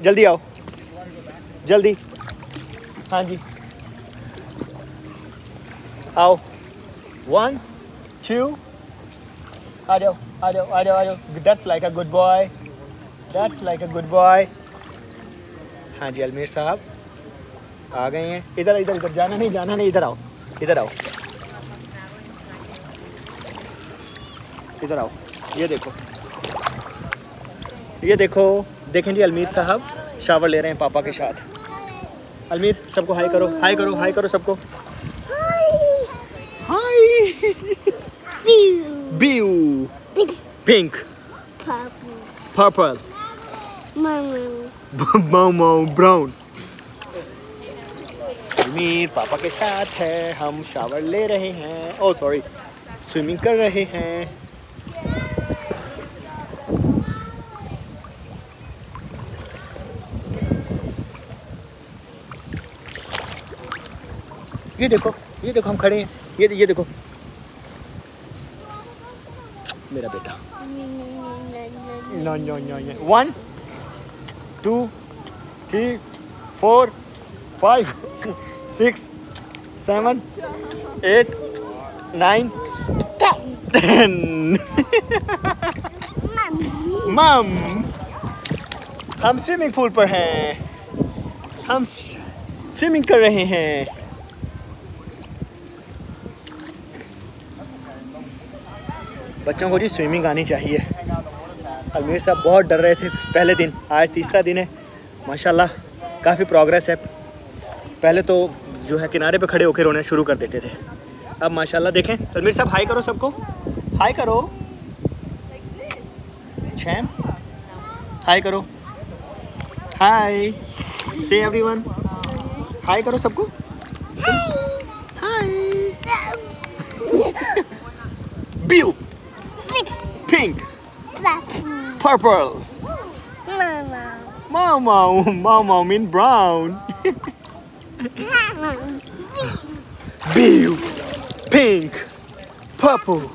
जल्दी आओ, जल्दी। हाँ जी, आओ। 1 2, आ जाओ आ जाओ आ जाओ आ जाओ। That's like a good boy, that's like a good boy. हाँ जी, अलमीर साहब आ गए हैं। इधर इधर इधर, जाना नहीं जाना नहीं, इधर आओ इधर आओ इधर आओ। ये देखो ये देखो, देखें जी, अलमीर साहब शावर ले रहे हैं पापा के साथ। अलमीर सबको हाय करो, हाय करो, हाय करो सबको। Hi. Blue, pink, purple, mauve brown. अलमीर पापा के साथ है, हम शावर ले रहे हैं। ओह सॉरी, स्विमिंग कर रहे हैं। ये देखो हम खड़े हैं। ये देखो मेरा बेटा। 1 2 3 4 5 6 7 8 9 10। मम, हम स्विमिंग पूल पर हैं, हम स्विमिंग कर रहे हैं। बच्चों को जी स्विमिंग आनी चाहिए। अलमीर साहब बहुत डर रहे थे पहले दिन, आज तीसरा दिन है। माशाल्लाह काफ़ी प्रोग्रेस है। पहले तो जो है किनारे पे खड़े होकर रोना शुरू कर देते थे, अब माशाल्लाह देखें। अलमीर साहब हाय करो सबको, हाय करो। छैम हाय करो, हाय से एवरीवन, हाय करो सबको, hi. Blue, pink, purple, mau mean brown. Blue, pink, purple,